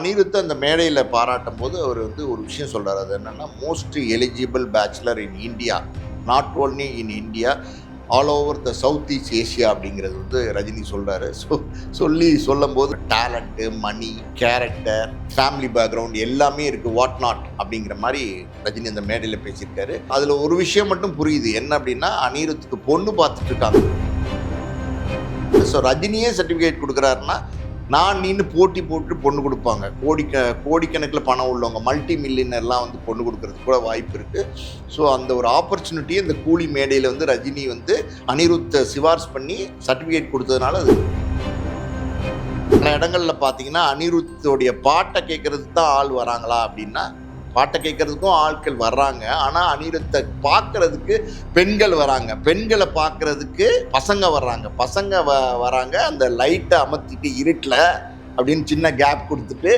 அனிருத் அந்த மேடையில் பாராட்டும் போது அவர் வந்து ஒரு விஷயம் சொல்றாரு. அது என்னன்னா, most eligible bachelor in India, not only in India, all over the south east Asia அப்படிங்கிறது வந்து ரஜினி சொல்றாரு. சொல்லும் போது talent, money, character, family background எல்லாமே இருக்கு, வாட் நாட் அப்படிங்கிற மாதிரி ரஜினி அந்த மேடையில் பேசியிருக்காரு. அதில் ஒரு விஷயம் மட்டும் புரியுது, என்ன அப்படின்னா அனிருத்துக்கு பொண்ணு பார்த்துட்டு இருக்காங்க. ஸோ ரஜினியே சர்டிஃபிகேட் கொடுக்குறாருன்னா நான் நீன்னு போட்டி போட்டு பொண்ணு கொடுப்பாங்க. கோடிக்கணக்கில் பணம் உள்ளவங்க, மல்டி மில்லியனர்லாம் வந்து பொண்ணு கொடுக்கறதுக்கு கூட வாய்ப்பு இருக்குது. ஸோ அந்த ஒரு ஆப்பர்ச்சுனிட்டியை இந்த கூலி மேடையில் வந்து ரஜினி வந்து அனிருத்தை சிபாரிசு பண்ணி சர்டிஃபிகேட் கொடுத்ததுனால அது பல இடங்களில் பார்த்தீங்கன்னா அனிருத்தோடைய பாட்டை கேட்கறதுக்கு தான் ஆள் வராங்களா அப்படின்னா, பாட்டை கேட்கறதுக்கும் ஆட்கள் வர்றாங்க. ஆனால் அனிருத்தை பார்க்கறதுக்கு பெண்கள் வராங்க, பெண்களை பார்க்கறதுக்கு பசங்க வர்றாங்க, பசங்க வராங்க. அந்த லைட்டை அமர்த்திட்டு இருட்டில் அப்படின்னு சின்ன கேப் கொடுத்துட்டு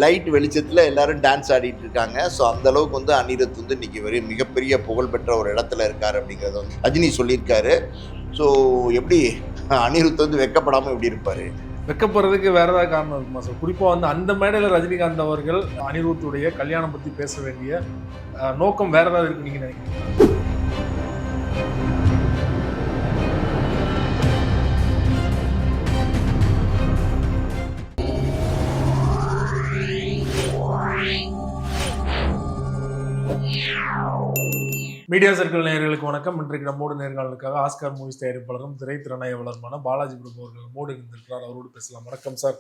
லைட் வெளிச்சத்தில் எல்லாரும் டான்ஸ் ஆடிட்டு இருக்காங்க. ஸோ அந்தளவுக்கு வந்து அனிருத் வந்து இன்னைக்கு மிகப்பெரிய புகழ்பெற்ற ஒரு இடத்துல இருக்கார் அப்படிங்கிறத வந்து ரஜினி சொல்லியிருக்காரு. ஸோ எப்படி அனிருத் வந்து வெக்கப்படாமல் எப்படி இருப்பார்? வெக்கப்படுறதுக்கு வேற ஏதாவது காரணம் இருக்குமா சார்? குறிப்பாக வந்து அந்த மேடையில் ரஜினிகாந்த் அவர்கள் அனிருத்துடைய கல்யாணம் பற்றி பேச வேண்டிய நோக்கம் வேற ஏதாவது இருக்கு நீங்க நினைக்கிறீங்க? மீடியா சர்க்கிள் நேயர்களுக்கு வணக்கம். இன்றைக்கு நம்மோடு நேர்காணலுக்காக ஆஸ்கார் மூவிஸ் தயாரிப்பாளரும் திரைத்திறனாய்வாளருமான பாலாஜி பிரபு அவர்கள் நம்மோடு இருந்திருக்கிறார். அவரோடு பேசலாம். வணக்கம் சார்.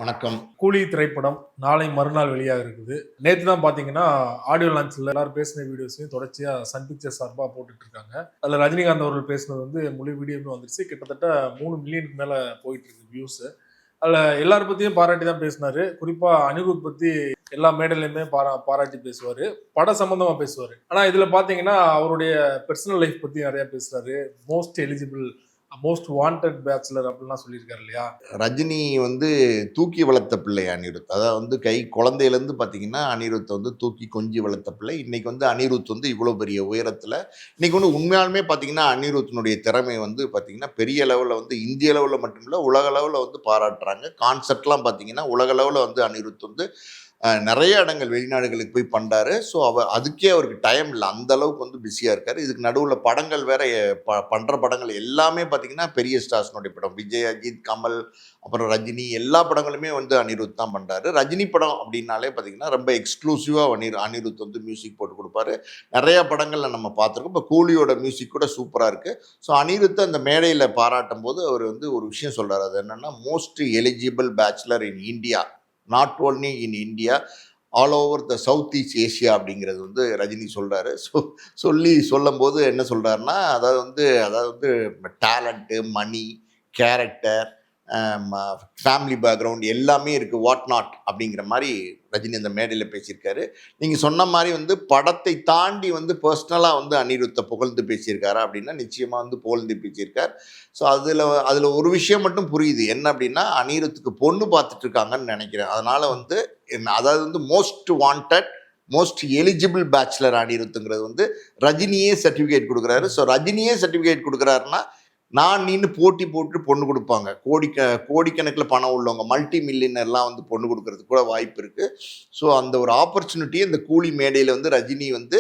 வணக்கம். கூலி திரைப்படம் நாளை மறுநாள் வெளியாக இருக்குது. நேற்று தான் பார்த்தீங்கன்னா ஆடியோ லான்ச்சில் எல்லாரும் பேசின வீடியோஸையும் தொடர்ச்சியாக சன் பிக்சர்ஸ் சார்பாக போட்டுட்டு இருக்காங்க. அதில் ரஜினிகாந்த் அவர்கள் பேசினது வந்து முழு வீடியோமே வந்துருச்சு. கிட்டத்தட்ட 3 மில்லியனுக்கு மேலே போயிட்டு இருக்கு வியூஸு. அதில் எல்லாரும் பற்றியும் பாராட்டி தான் பேசினார். குறிப்பாக அனிருத் பற்றி எல்லா மேடையிலையுமே பாராட்டி பேசுவார், பட சம்பந்தமாக பேசுவார். ஆனால் இதில் பார்த்தீங்கன்னா அவருடைய பர்சனல் லைஃப் பற்றி நிறையா பேசுகிறாரு. Most eligible, most wanted bachelor அப்படின்லாம் சொல்லியிருக்காரு இல்லையா? ரஜினி வந்து தூக்கி வளர்த்த பிள்ளை அனிருத். அதாவது வந்து குழந்தையிலேருந்து பார்த்தீங்கன்னா அனிருத் வந்து தூக்கி கொஞ்சி வளர்த்த பிள்ளை. இன்னைக்கு வந்து அனிருத் வந்து இவ்வளோ பெரிய உயரத்தில் இன்னைக்கு வந்து உண்மையாலுமே பார்த்தீங்கன்னா அனிருத்தினுடைய திறமை வந்து பார்த்தீங்கன்னா பெரிய லெவலில் வந்து இந்திய லெவலில் மட்டுமில்லை உலக லெவலில் வந்து பாராட்டுறாங்க. கான்செப்ட்லாம் பார்த்தீங்கன்னா உலக லெவலில் வந்து அனிருத் வந்து நிறைய இடங்கள் வெளிநாடுகளுக்கு போய் பண்ணுறாரு. ஸோ அதுக்கே அவருக்கு டைம் இல்லை, அந்த அளவுக்கு வந்து பிஸியாக இருக்கார். இதுக்கு நடுவில் படங்கள் வேற பண்ணுற படங்கள் எல்லாமே பார்த்தீங்கன்னா பெரிய ஸ்டார்ஸ்னுடைய படம். விஜய், அஜித், கமல், அப்புறம் ரஜினி, எல்லா படங்களுமே வந்து அனிருத் தான் பண்ணுறாரு. ரஜினி படம் அப்படின்னாலே பார்த்தீங்கன்னா ரொம்ப எக்ஸ்க்ளூசிவாக அனிருத் வந்து மியூசிக் போட்டு கொடுப்பாரு. நிறையா படங்களில் நம்ம பார்த்துருக்கோம். இப்போ கூலியோட மியூசிக் கூட சூப்பராக இருக்குது. ஸோ அனிருத் அந்த மேடையில் பாராட்டும் போது அவர் வந்து ஒரு விஷயம் சொல்கிறார். அது என்னென்னா, most eligible bachelor in India, not only in India, all over the south east Asia அப்படிங்கிறது வந்து ரஜினி சொல்கிறாரு. சொல்லும் போது என்ன சொல்கிறாருன்னா, அதாவது வந்து talent, money, character, family background எல்லாமே இருக்குது, வாட் நாட் அப்படிங்கிற மாதிரி ரஜினி அந்த மேடையில் பேசியிருக்காரு. நீங்கள் சொன்ன மாதிரி வந்து படத்தை தாண்டி வந்து பர்சனலாக வந்து அனிருத்தை புகழ்ந்து பேசியிருக்காரா அப்படின்னா நிச்சயமாக வந்து புகழ்ந்து பேசியிருக்கார். ஸோ அதில் ஒரு விஷயம் மட்டும் புரியுது, என்ன அப்படின்னா அனிருத்துக்கு பொண்ணு பார்த்துட்டு இருக்காங்கன்னு நினைக்கிறேன். அதனால் வந்து அதாவது வந்து most wanted, most eligible bachelor அனிருத்துங்கிறது வந்து ரஜினியே சர்டிஃபிகேட் கொடுக்குறாரு. ஸோ ரஜினியே சர்டிஃபிகேட் கொடுக்குறாருன்னா நான் நீன்னு போட்டி போட்டு பொண்ணு கொடுப்பாங்க. கோடிக்கணக்கில் பணம் உள்ளவங்க, மல்டி மில்லியனர்லாம் வந்து பொண்ணு கொடுக்கறதுக்கு கூட வாய்ப்பு இருக்குது. ஸோ அந்த ஒரு ஆப்பர்ச்சுனிட்டியை இந்த கூலி மேடையில் வந்து ரஜினி வந்து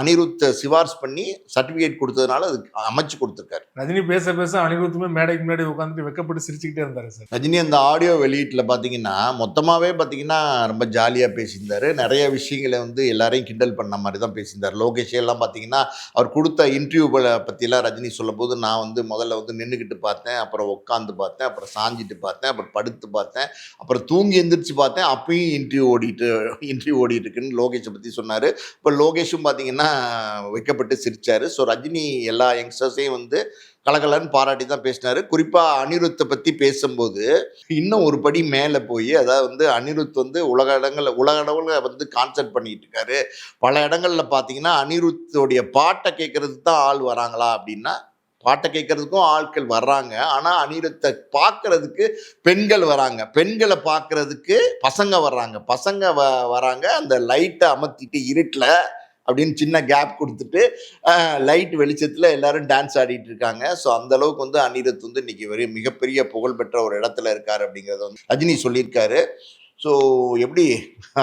அனிருத்தை சிபாரிசு பண்ணி சர்டிஃபிகேட் கொடுத்ததுனால அது அமைச்சு கொடுத்துருக்காரு. ரஜினி பேச பேச அனிருத்துமே மேடைக்கு முன்னாடி உட்காந்துட்டு வெக்கப்பட்டு சிரிச்சுக்கிட்டே இருந்தாரு சார். ரஜினி அந்த ஆடியோ வெளியீட்டில் பார்த்தீங்கன்னா மொத்தமாகவே பார்த்தீங்கன்னா ரொம்ப ஜாலியாக பேசியிருந்தார். நிறைய விஷயங்களை வந்து எல்லாரையும் கிண்டல் பண்ண மாதிரி தான் பேசியிருந்தார். லோகேஷ் எல்லாம் பார்த்தீங்கன்னா அவர் கொடுத்த இன்டர்வியூவை பற்றியெல்லாம் ரஜினி சொல்லும் போது நான் வந்து முதல்ல வந்து நின்றுக்கிட்டு பார்த்தேன், அப்புறம் உட்காந்து பார்த்தேன், அப்புறம் சாஞ்சிட்டு பார்த்தேன், அப்புறம் படுத்து பார்த்தேன், அப்புறம் தூங்கி எந்திரிச்சு பார்த்தேன், அப்பயும் இன்டர்வியூ ஓடிட்டு இருக்குன்னு லோகேஷை பற்றி சொன்னார். இப்போ லோகேஷும் பார்த்தீங்கன்னா வைக்கப்பட்டு சிரிச்சார். ஸோ ரஜினி எல்லா யங்ஸ்டர்ஸையும் வந்து கலகலன்னு பாராட்டி தான் பேசினார். குறிப்பாக அனிருத்தை பற்றி பேசும்போது இன்னும் ஒரு படி மேலே போய், அதாவது வந்து அனிருத் வந்து உலக அளவில் வந்து கான்சர்ட் பண்ணிட்டு இருக்காரு. பல இடங்களில் பார்த்தீங்கன்னா அனிருத்தோடைய பாட்டை கேட்கறதுக்கு தான் ஆள் வராங்களா அப்படின்னா, பாட்டை கேட்கறதுக்கும் ஆட்கள் வர்றாங்க. ஆனால் அனிருத்தை பார்க்கறதுக்கு பெண்கள் வராங்க, பெண்களை பார்க்கறதுக்கு பசங்க வர்றாங்க, பசங்க வராங்க. அந்த லைட்டை அமர்த்திட்டு இருட்டில் அப்படின்னு சின்ன கேப் கொடுத்துட்டு லைட் வெளிச்சத்தில் எல்லாரும் டான்ஸ் ஆடிட்டு இருக்காங்க. ஸோ அந்த அளவுக்கு வந்து அனிருத் வந்து இன்னைக்கு மிகப்பெரிய புகழ்பெற்ற ஒரு இடத்துல இருக்காரு அப்படிங்கிறத வந்து ரஜினி சொல்லியிருக்காரு. ஸோ எப்படி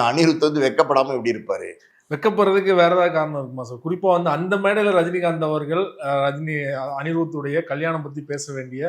அனிருத் வந்து வெக்கப்படாமல் எப்படி இருப்பார்? வெக்கப்படுறதுக்கு வேற ஏதாவது காரணம் இருக்குமா சார்? குறிப்பா வந்து அந்த மேடையில ரஜினிகாந்த் அவர்கள் அனிருத்துடைய கல்யாணம் பத்தி பேச வேண்டிய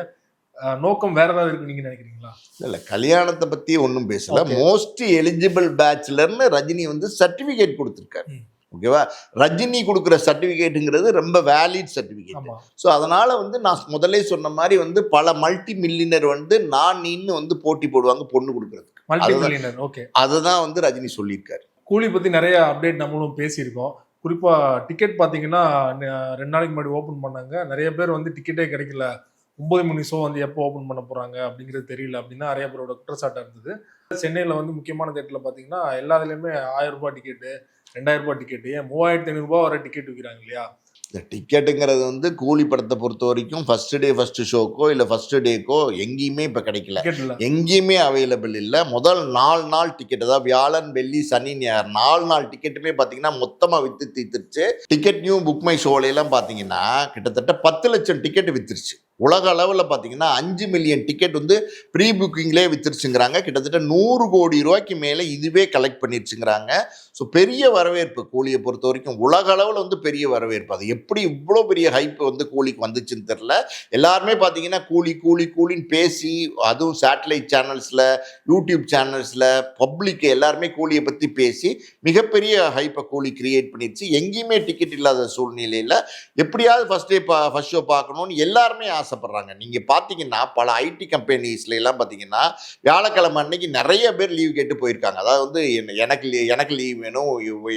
நோக்கம் வேற ஏதாவது இருக்கு நீங்க நினைக்கிறீங்களா? இல்லை, கல்யாணத்தை பற்றி ஒன்றும் பேசல. Okay. மோஸ்ட் எலிஜிபிள் பேச்சுலர்னு ரஜினி வந்து சர்டிஃபிகேட் கொடுத்துருக்காரு. ஓகேவா? ரஜினி கொடுக்குற சர்டிஃபிகேட்டுங்கிறது ரொம்ப வேலிட் சர்டிஃபிகேட். ஆமா. ஸோ அதனால் வந்து நான் முதல்ல சொன்ன மாதிரி வந்து பல மல்டி மில்லியனர் வந்து நான் நீன்னு வந்து போட்டி போடுவாங்க பொண்ணு கொடுக்குறதுக்கு. Multi millionaire. ஓகே. அதை தான் வந்து ரஜினி சொல்லியிருக்காரு. கூலி பத்தி நிறைய அப்டேட் நம்மளும் பேசியிருக்கோம். குறிப்பா டிக்கெட் பாத்தீங்கன்னா 2 நாளைக்கு முன்னாடி ஓபன் பண்ணாங்க. நிறைய பேர் வந்து டிக்கெட்டே கிடைக்கல, 9 மணி ஷோ வந்து எப்போ ஓபன் பண்ண போறாங்க அப்படிங்கிறது தெரியல அப்படின்னு நிறைய பேரோட குற்றச்சாட்டா இருந்தது. சென்னையில வந்து முக்கியமான தேட்டர்ல பாத்தீங்கன்னா எல்லாத்துலயுமே 1000 ரூபாய் டிக்கெட்டு, 2000 ரூபாய் டிக்கெட்டு, ஏன் 3500 ரூபாய் வரை டிக்கெட் விற்கிறாங்க இல்லையா? இந்த டிக்கெட்டுங்கிறது வந்து கூலி படத்தை பொறுத்த வரைக்கும் ஃபர்ஸ்ட் டே ஃபர்ஸ்ட் ஷோக்கோ இல்லை ஃபர்ஸ்ட் டேக்கோ எங்கேயுமே இப்போ கிடைக்கல, டிக்கெட் இல்ல. எங்கேயுமே அவைலபிள் இல்லை. முதல் 4 நாள் டிக்கெட், அதாவது வியாழன் வெள்ளி சனி ஞாயிறு 4 நாள் டிக்கெட்டுமே பார்த்தீங்கன்னா மொத்தமாக விற்று தீர்த்துருச்சு. டிக்கெட் நியூ புக் மை ஷோலையெல்லாம் பார்த்தீங்கன்னா கிட்டத்தட்ட 10 லட்சம் டிக்கெட் விற்றுருச்சு. உலக அளவில் பார்த்தீங்கன்னா 5 மில்லியன் டிக்கெட் வந்து ப்ரீ புக்கிங்லேயே வித்துருச்சுங்கிறாங்க. கிட்டத்தட்ட 100 கோடி ரூபாய்க்கு மேலே இதுவே கலெக்ட் பண்ணிருச்சுங்கிறாங்க. ஸோ பெரிய வரவேற்பு கூலியை பொறுத்த வரைக்கும் உலக அளவில் வந்து பெரிய வரவேற்பு. அது எப்படி இவ்வளோ பெரிய ஹைப் வந்து கூலிக்கு வந்துச்சுன்னு தெரில. எல்லாருமே பார்த்தீங்கன்னா கூலி கூலி கூலின்னு பேசி, அதுவும் சேட்டலைட் சேனல்ஸில், யூடியூப் சேனல்ஸில் பப்ளிக் எல்லாருமே கூலியை பற்றி பேசி மிகப்பெரிய ஹைப்பை கூலி கிரியேட் பண்ணிடுச்சு. எங்கேயுமே டிக்கெட் இல்லாத சூழ்நிலையில் எப்படியாவது ஃபர்ஸ்ட் டே ஃபர்ஸ்ட் ஷோ பார்க்கணுன்னு எல்லாருமே ஆசைப்படுறாங்க. நீங்கள் பார்த்தீங்கன்னா பல ஐடி கம்பெனிஸ்ல எல்லாம் பார்த்தீங்கன்னா வியாழக்கிழமை அன்னைக்கு நிறைய பேர் லீவ் கேட்டு போயிருக்காங்க. அதாவது வந்து எனக்கு லீவ் வேணும்,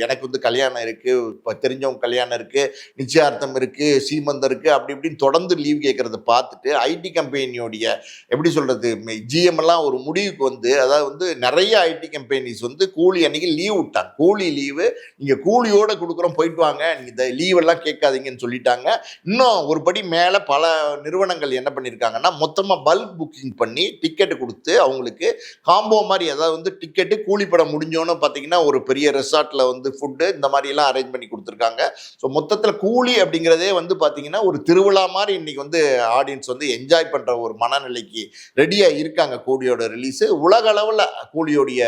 எனக்கு வந்து கல்யாணம் இருக்குது, இப்போ தெரிஞ்சவங்க கல்யாணம் இருக்குது, நிச்சயார்த்தம் இருக்குது, சீமந்தம் இருக்குது, அப்படி இப்படின்னு தொடர்ந்து லீவ் கேட்குறத பார்த்துட்டு ஐடி கம்பெனியோடைய எப்படி சொல்கிறது ஜிஎம் எல்லாம் ஒரு முடிவுக்கு வந்து, அதாவது வந்து நிறைய ஐடி கம்பெனிஸ் வந்து கூலி அன்னைக்கு லீவ் விட்டாங்க. கூலி லீவு நீங்கள் கூலியோடு கொடுக்குறோம், போயிட்டு வாங்க, நீங்கள் இந்த லீவெல்லாம் கேட்காதீங்கன்னு சொல்லிட்டாங்க. இன்னும் ஒரு படி மேலே பல நிறுவனங்கள் என்ன பண்ணியிருக்காங்கன்னா மொத்தமாக பல்க் புக்கிங் பண்ணி டிக்கெட்டு கொடுத்து அவங்களுக்கு காம்போ மாதிரி, அதாவது வந்து டிக்கெட்டு கூலிப்படம் முடிஞ்சோன்னு பார்த்தீங்கன்னா ஒரு பெரிய ரெசார்ட்டில் வந்து ஃபுட்டு இந்த மாதிரிலாம் அரேஞ்ச் பண்ணி கொடுத்துருக்காங்க. ஸோ மொத்தத்தில் கூலி அப்படிங்கிறதே வந்து பார்த்தீங்கன்னா ஒரு திருவிழா மாதிரி இன்னைக்கு வந்து ஆடியன்ஸ் வந்து என்ஜாய் பண்ணுற ஒரு மனநிலைக்கு ரெடியாக இருக்காங்க. கூலியோட ரிலீஸு உலக அளவில் கூலியோடைய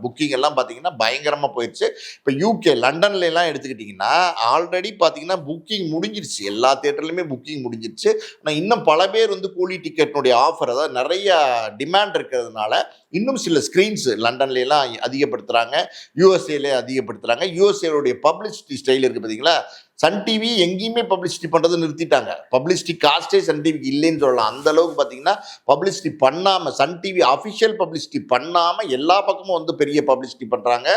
புக்கிங் எல்லாம் பார்த்தீங்கன்னா பயங்கரமாக போயிடுச்சு. இப்போ யூகே லண்டன்ல எல்லாம் எடுத்துக்கிட்டிங்கன்னா ஆல்ரெடி பார்த்தீங்கன்னா புக்கிங் முடிஞ்சிருச்சு, எல்லா தியேட்டர்லையுமே புக்கிங் முடிஞ்சிருச்சு. ஆனால் இன்னும் பல பேர் வந்து கூலி டிக்கெட்னுடைய ஆஃபர், அதாவது நிறைய டிமாண்ட் இருக்கிறதுனால இன்னும் சில ஸ்க்ரீன்ஸ் லண்டன்ல எல்லாம் அதிகப்படுத்துகிறாங்க, யூஎஸ்ஏல அதிகப்படுத்துகிறாங்க. யூஎஸ்ஏடைய பப்ளிசிட்டி ஸ்டைல் இருக்குது பார்த்தீங்களா, சன் டிவி எங்கேயுமே பப்ளிசிட்டி பண்ணுறது நிறுத்திட்டாங்க. பப்ளிசிட்டி காஸ்டே சன் டிவிக்கு இல்லைன்னு சொல்லலாம். அந்த அளவுக்கு பார்த்தீங்கன்னா பப்ளிசிட்டி பண்ணாமல், சன் டிவி அஃபிஷியல் பப்ளிசிட்டி பண்ணாமல் எல்லா பக்கமும் வந்து பெரிய பப்ளிசிட்டி பண்ணுறாங்க.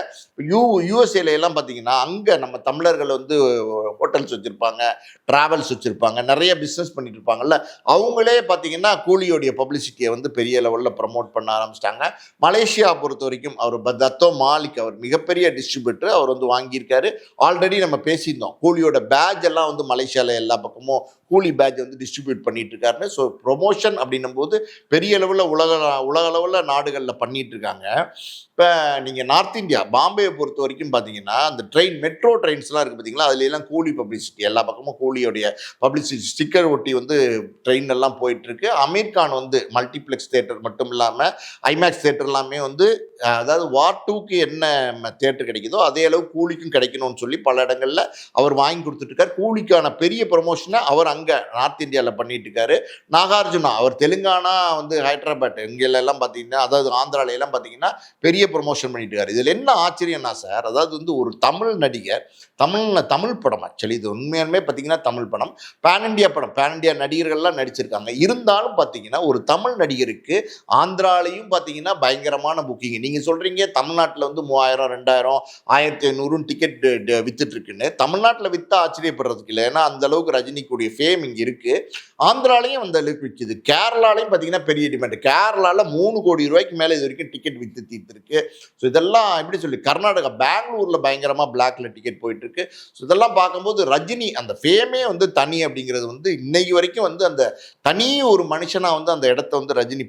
யூஎஸ்ஏல எல்லாம் பார்த்தீங்கன்னா அங்கே நம்ம தமிழர்கள் வந்து ஹோட்டல்ஸ் வச்சுருப்பாங்க, ட்ராவல்ஸ் வச்சுருப்பாங்க, நிறைய பிஸ்னஸ் பண்ணிட்டு இருப்பாங்கல்ல, அவங்களே பார்த்தீங்கன்னா கூலியோடைய பப்ளிசிட்டியை வந்து பெரிய லெவலில் ப்ரமோட் பண்ண ஆரம்பிச்சிட்டாங்க. மலேசியா பொறுத்த வரைக்கும் அவர் தத்தோ மாலிக், அவர் மிகப்பெரிய டிஸ்ட்ரிபியூட்டர், அவர் வந்து வாங்கியிருக்காரு. ஆல்ரெடி நம்ம பேசியிருந்தோம், கூலியோட பேட்ச் எல்லாம் வந்து மலேசியாவில் எல்லா பக்கமும் கூலி பேட்ச் வந்து டிஸ்ட்ரிபியூட் பண்ணிட்டு இருக்காருன்னு. ஸோ ப்ரொமோஷன் அப்படின்னும் போது பெரிய அளவில் உலக அளவில் நாடுகளில் பண்ணிட்டு இருக்காங்க. இப்போ நீங்கள் நார்த் இந்தியா பாம்பேயை பொறுத்த வரைக்கும் பார்த்தீங்கன்னா அந்த ட்ரெயின் மெட்ரோ ட்ரெயின்ஸ்லாம் இருக்குது பார்த்தீங்களா, அதுலாம் கூலி பப்ளிசிட்டி, எல்லா பக்கமும் கூலியோடைய பப்ளிசிட்டி ஸ்டிக்கர் ஒட்டி வந்து ட்ரெயின் எல்லாம் போயிட்டுருக்கு. அமீர் கான் வந்து மல்டிப்ளெக்ஸ் தேட்டர் மட்டும் இல்லாமல் ஐமேக்ஸ் தேட்டர் எல்லாமே வந்து, அதாவது வார் 2க்கு என்ன தேட்டர் கிடைக்குதோ அதே அளவு கூலிக்கும் கிடைக்கணும்னு சொல்லி பல இடங்களில் அவர் வாங்கி கொடுத்துட்ருக்கார். கூலிக்கான பெரிய ப்ரொமோஷனை அவர் அங்கே நார்த் இந்தியாவில் பண்ணிட்டு இருக்காரு. நாகார்ஜுனா அவர் தெலுங்கானா வந்து ஹைதராபாத் இங்கெல்லாம் பார்த்தீங்கன்னா, அதாவது ஆந்திராலையெல்லாம் பார்த்தீங்கன்னா பெரிய ப்ரொமோஷன் பண்ணிட்டு இருக்காரு. இதில் என்ன ஆச்சரியம்னா சார், அதாவது வந்து ஒரு தமிழ் நடிகர், தமிழ் படம், ஆக்சுவலி இது உண்மையாலுமே பார்த்தீங்கன்னா தமிழ் படம், பேன் இண்டியா படம், பேன் இண்டியா நடிகர்கள்லாம் நடிச்சிருக்காங்க. இருந்தாலும் பார்த்தீங்கன்னா ஒரு தமிழ் நடிகருக்கு ஆந்திராலையும் பார்த்தீங்கன்னா பயங்கரமான புக்கிங். நீங்கள் சொல்கிறீங்க தமிழ்நாட்டில் வந்து 3000, 2000, 1500 டிக்கெட் வித்துட்டு இருக்குன்னு. தமிழ்நாட்டில் விற்றா ஆச்சரியப்படுறதுக்கு இல்லை, ஏன்னா அந்த அளவுக்கு ரஜினிக்குடைய ஃபேம் இங்கே இருக்குது. ஆந்திராலையும் அந்த அளவுக்கு விற்கிது. கேரளாலையும் பார்த்தீங்கன்னா பெரிய டிமாண்ட். கேரளாவில் 3 கோடி ரூபாய்க்கு மேலே இது வரைக்கும் டிக்கெட் விற்று தீர்த்துருக்கு. ஸோ இதெல்லாம் எப்படி சொல்லி, கர்நாடகா பெங்களூரில் பயங்கரமாக பிளாக்ல டிக்கெட் போயிட்டு இருக்கு. ஸோ இதெல்லாம் பார்க்கும்போது ரஜினி அந்த ஃபேமே வந்து தனி அப்படிங்கிறது வந்து இன்னைக்கு வரைக்கும் வந்து அந்த தனி ஒரு மனுஷனாக வந்து அந்த இடத்த வந்து ரஜினி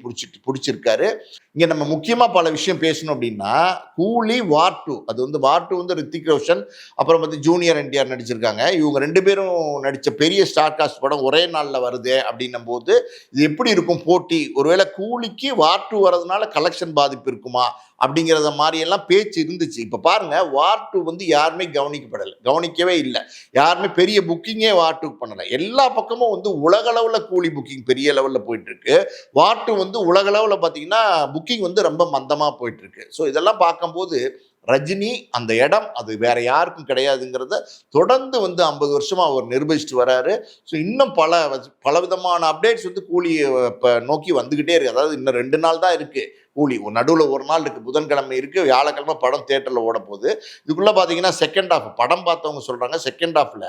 பிடிச்சிருக்காரு. இங்கே நம்ம முக்கியமாக பல விஷயம் பேசணும் அப்படின்னா, கூலி வார் 2, அது வந்து வார் 2 வந்து ரித்திக் ரோஷன், அப்புறம் வந்து ஜூனியர் என்டிஆர் நடிச்சிருக்காங்க. இருக்காங்க. இவங்க 2 பேரும் நடித்த பெரிய ஸ்டார் காஸ்ட் படம் ஒரே நாளில் வருது அப்படின்னும் போது இது எப்படி இருக்கும் போட்டி? ஒருவேளை கூலிக்கு வார் 2 வரதுனால கலெக்ஷன் பாதிப்பு இருக்குமா அப்படிங்கிறத மாதிரியெல்லாம் பேச்சு இருந்துச்சு. இப்போ பாருங்க, வார் 2 வந்து யாருமே கவனிக்கவே இல்லை. யாருமே பெரிய புக்கிங்கே வார் 2 பண்ணலை. எல்லா பக்கமும் வந்து உலகளவில் கூலி புக்கிங் பெரிய லெவலில் போயிட்டு இருக்கு. வார் 2 வந்து உலகளவில் பார்த்தீங்கன்னா புக்கிங் வந்து ரொம்ப மந்தமாக போயிட்டு இருக்கு. ஸோ இதெல்லாம் பார்க்கும்போது ரஜினி அந்த இடம் அது வேற யாருக்கும் கிடையாதுங்கிறத தொடர்ந்து வந்து 50 வருஷமா அவர் நிரூபிச்சுட்டு வராரு. ஸோ இன்னும் பல விதமான அப்டேட்ஸ் வந்து கூலி இப்போ நோக்கி வந்துகிட்டே இருக்கு. அதாவது இன்னும் 2 நாள் தான் இருக்கு கூலி. நடுவில் ஒரு நாள் இருக்கு, புதன்கிழமை இருக்கு, வியாழக்கிழமை படம் தியேட்டரில் ஓட போகுது. இதுக்குள்ள பார்த்தீங்கன்னா செகண்ட் ஹாஃப் படம் பார்த்தவங்க சொல்றாங்க, செகண்ட் ஹாஃப்ல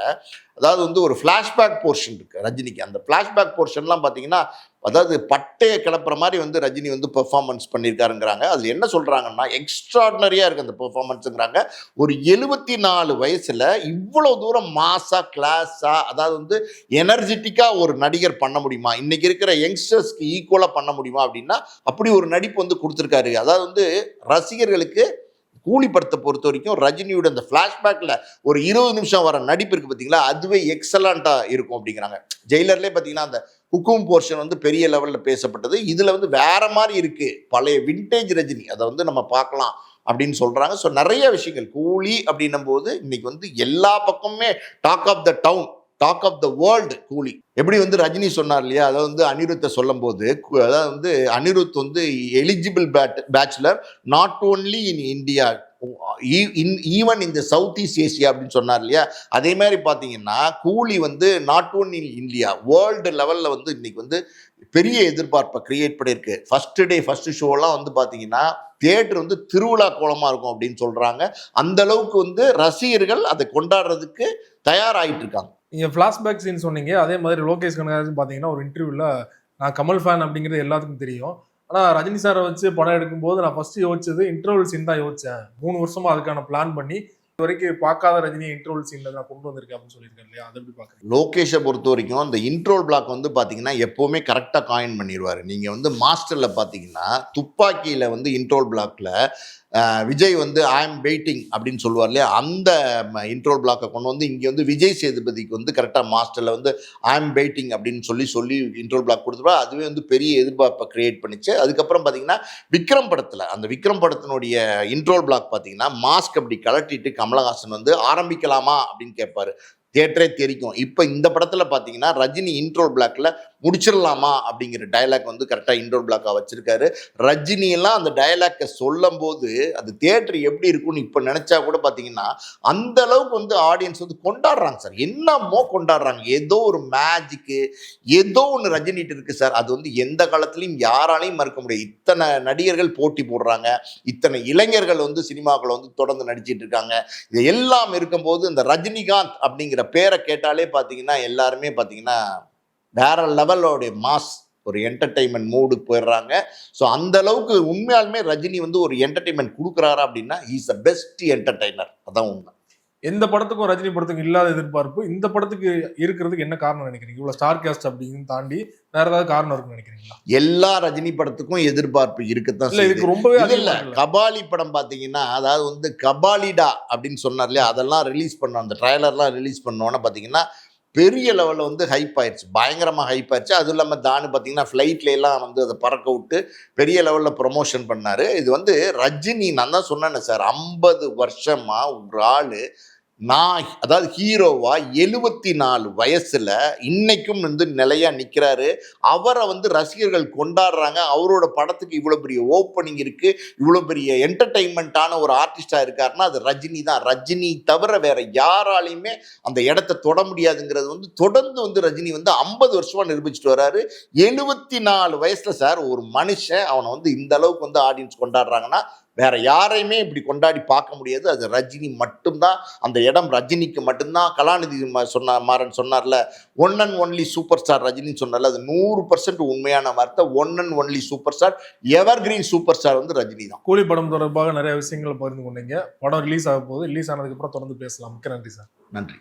அதாவது வந்து ஒரு ஃப்ளாஷ்பேக் போர்ஷன் இருக்கு ரஜினிக்கு. அந்த ஃப்ளாஷ்பேக் போர்ஷன்லாம் பார்த்தீங்கன்னா அதாவது பட்டையை கிளப்புற மாதிரி வந்து ரஜினி வந்து பெர்ஃபார்மன்ஸ் பண்ணியிருக்காருங்கிறாங்க. அது என்ன சொல்றாங்கன்னா எக்ஸ்ட்ராடினரியா இருக்கு அந்த பெர்ஃபார்மன்ஸுங்கிறாங்க. ஒரு 74 வயசுல இவ்வளவு தூரம் மாசா கிளாஸா, அதாவது வந்து எனர்ஜெட்டிக்கா ஒரு நடிகர் பண்ண முடியுமா? இன்னைக்கு இருக்கிற யங்ஸ்டர்ஸ்க்கு ஈக்குவலா பண்ண முடியுமா அப்படின்னா அப்படி ஒரு நடிப்பு வந்து கொடுத்துருக்காரு. அதாவது வந்து ரசிகர்களுக்கு கூலி படத்தை பொறுத்த வரைக்கும் ரஜினியோட அந்த ஃபிளாஷ்பேக்ல ஒரு 20 நிமிஷம் வர நடிப்பு இருக்கு பார்த்தீங்களா, அதுவே எக்ஸலண்டா இருக்கும் அப்படிங்கிறாங்க. ஜெயிலர்லேயே பார்த்தீங்கன்னா அந்த ஹுக்கும் போர்ஷன் வந்து பெரிய லெவலில் பேசப்பட்டது. இதுல வந்து வேற மாதிரி இருக்கு, பழைய விண்டேஜ் ரஜினி அதை வந்து நம்ம பார்க்கலாம் அப்படின்னு சொல்றாங்க. ஸோ நிறைய விஷயங்கள் கூலி அப்படின்னும் போது இன்னைக்கு வந்து எல்லா பக்கமுமே talk of the town, talk of the world Coolie. எப்படி வந்து ரஜினி சொன்னார் இல்லையா, அதாவது வந்து அனிருத்தை சொல்லும் போது அதாவது வந்து அனிருத் வந்து eligible bachelor not only in India even இந்த சவுத் ஈஸ்ட் ஏசியா அப்படின்னு சொன்னார் இல்லையா. அதே மாதிரி பார்த்தீங்கன்னா கூலி வந்து not only in India, world லெவலில் வந்து இன்னைக்கு வந்து பெரிய எதிர்பார்ப்பை கிரியேட் பண்ணியிருக்கு. ஃபர்ஸ்ட் ஷோலாம் வந்து பார்த்தீங்கன்னா தியேட்டர் வந்து திருவிழா கோலமாக இருக்கும் அப்படின்னு சொல்கிறாங்க. அந்த அளவுக்கு வந்து ரசிகர்கள் அதை கொண்டாடுறதுக்கு தயாராகிட்டு இருக்காங்க. நீங்கள் ஃப்ளாஷ்பேக் சீன் சொன்னீங்க, அதே மாதிரி லோகேஷ் கனகராஜன் பார்த்தீங்கன்னா ஒரு இன்டர்வியூவில் நான் கமல் ஃபேன் அப்படிங்கிறது எல்லாத்துக்கும் தெரியும், ஆனால் ரஜினி சாரை வச்சு படம் எடுக்கும்போது நான் ஃபர்ஸ்ட் யோசிச்சது இன்டர்வல் சீன் தான் யோசித்தேன். 3 வருஷமா அதுக்கான பிளான் பண்ணி இது வரைக்கும் பார்க்காத ரஜினி இன்டர்வல் சீன்ல நான் கொண்டு வந்திருக்கேன் அப்படின்னு சொல்லியிருக்கேன் இல்லையா, அதை எப்படி பார்க்குறீங்க? லோகேஷை பொறுத்த வரைக்கும் அந்த இன்ட்ரோல் பிளாக் வந்து பார்த்தீங்கன்னா எப்போவுமே கரெக்டாக காயின் பண்ணிடுவார். நீங்கள் வந்து மாஸ்டரில் பார்த்தீங்கன்னா துப்பாக்கியில் வந்து இன்ட்ரோல் பிளாக்ல விஜய் வந்து ஐ எம் வெயிட்டிங் அப்படின்னு சொல்லுவார் இல்லையா, அந்த இன்ட்ரோல் பிளாக்கை கொண்டு வந்து இங்கே வந்து விஜய் சேதுபதிக்கு வந்து கரெக்டாக மாஸ்டரில் வந்து ஐ எம் வெயிட்டிங் அப்படின்னு சொல்லி இன்ட்ரோல் பிளாக் கொடுத்துருவா. அதுவே வந்து பெரிய எதிர்பார்ப்பை கிரியேட் பண்ணிச்சு. அதுக்கப்புறம் பார்த்தீங்கன்னா விக்ரம் படத்தில் அந்த விக்ரம் படத்தினுடைய இன்ட்ரோல் பிளாக் பார்த்தீங்கன்னா மாஸ்க் அப்படி கலட்டிட்டு கமலஹாசன் வந்து ஆரம்பிக்கலாமா அப்படின்னு கேட்பாரு. தியேட்டரே தெரிக்கும். இப்போ இந்த படத்தில் பார்த்தீங்கன்னா ரஜினி இன்ட்ரோல் பிளாக்ல முடிச்சிடலாமா அப்படிங்கிற டயலாக் வந்து கரெக்டாக இன்ட்ரோல் பிளாக்காக வச்சிருக்காரு. ரஜினி எல்லாம் அந்த டயலாக்கை சொல்லும் போது அது தியேட்டர் எப்படி இருக்கும்னு இப்போ நினைச்சா கூட பார்த்தீங்கன்னா அந்த அளவுக்கு வந்து ஆடியன்ஸ் வந்து கொண்டாடுறாங்க சார். என்னமோ கொண்டாடுறாங்க, ஏதோ ஒரு மேஜிக்கு ஏதோ ஒன்று ரஜினிட்டு இருக்கு சார். அது வந்து எந்த காலத்துலையும் யாராலையும் மறுக்க முடியாது. இத்தனை நடிகர்கள் போட்டி போடுறாங்க, இத்தனை இளைஞர்கள் வந்து சினிமாக்களை வந்து தொடர்ந்து நடிச்சிட்டு இருக்காங்க. இது எல்லாம் இருக்கும்போது இந்த ரஜினிகாந்த் அப்படிங்கிற பேரை கேட்டாலே பார்த்தீங்கன்னா எல்லாருமே பார்த்தீங்கன்னா வேற லெவலோடைய மாஸ் ஒரு என்டர்டைன்மெண்ட் மூடுக்கு போயிடுறாங்க. ஸோ அந்த அளவுக்கு உண்மையாலுமே ரஜினி வந்து ஒரு என்டர்டைன்மெண்ட் கொடுக்குறாரா அப்படின்னா இஸ் த பெஸ்ட் என்டர்டைனர். அதான் உண்மை. எந்த படத்துக்கும் ரஜினி படத்துக்கும் இல்லாத எதிர்பார்ப்பு இந்த படத்துக்கு இருக்கிறதுக்கு என்ன காரணம் நினைக்கிறீங்க? இவ்வளவு ஸ்டார் காஸ்ட் அப்படின்னு தாண்டி வேற ஏதாவது காரணம் இருக்குன்னு நினைக்கிறீங்களா? எல்லா ரஜினி படத்துக்கும் எதிர்பார்ப்பு இருக்குதான். இதுக்கு ரொம்பவே இல்ல கபாலி படம் பாத்தீங்கன்னா அதாவது வந்து கபாலிடா அப்படின்னு சொன்னார் இல்லையா, அதெல்லாம் ரிலீஸ் பண்ணோம், அந்த ட்ரைலர்லாம் ரிலீஸ் பண்ணோன்னு பாத்தீங்கன்னா பெரிய லெவலில் வந்து ஹைப் ஆயிடுச்சு, பயங்கரமாக ஹைப் ஆயிடுச்சு. அதுவும் இல்லாமல் தானு பார்த்தீங்கன்னா ஃப்ளைட்லாம் வந்து அதை பறக்க விட்டு பெரிய லெவலில் ப்ரொமோஷன் பண்ணார். இது வந்து ரஜினி, நான் தான் சொன்னேன்னு சார், 50 வருஷமாக ஒரு ஆள் நான் அதாவது ஹீரோவா 74 வயசுல இன்னைக்கும் வந்து நிலையா நிற்கிறாரு. அவரை வந்து ரசிகர்கள் கொண்டாடுறாங்க. அவரோட படத்துக்கு இவ்வளோ பெரிய ஓப்பனிங் இருக்கு, இவ்வளோ பெரிய என்டர்டைன்மெண்ட்டான ஒரு ஆர்டிஸ்டா இருக்காருன்னா அது ரஜினி தான். ரஜினி தவிர வேற யாராலையுமே அந்த இடத்த தொட முடியாதுங்கிறது வந்து தொடர்ந்து வந்து ரஜினி வந்து 50 வருஷமா நிரூபிச்சுட்டு வர்றாரு. 74 வயசுல சார் ஒரு மனுஷன் அவனை வந்து இந்த அளவுக்கு வந்து ஆடியன்ஸ் கொண்டாடுறாங்கன்னா வேற யாரையுமே இப்படி கொண்டாடி பார்க்க முடியாது. அது ரஜினி மட்டும்தான். அந்த இடம் ரஜினிக்கு மட்டும்தான். கலாநிதி மாறன் சொன்னார்ல, one and only superstar ரஜினின்னு சொன்னார்ல, அது 100% உண்மையான வார்த்தை. One and only superstar, evergreen superstar வந்து ரஜினி தான். கூலி படம் தொடர்பாக நிறைய விஷயங்களை பகிர்ந்து கொண்டீங்க. படம் ரிலீஸ் ஆக போகுது, ரிலீஸ் ஆனதுக்கு அப்புறம் தொடர்ந்து பேசலாம். மிக்க நன்றி சார். நன்றி.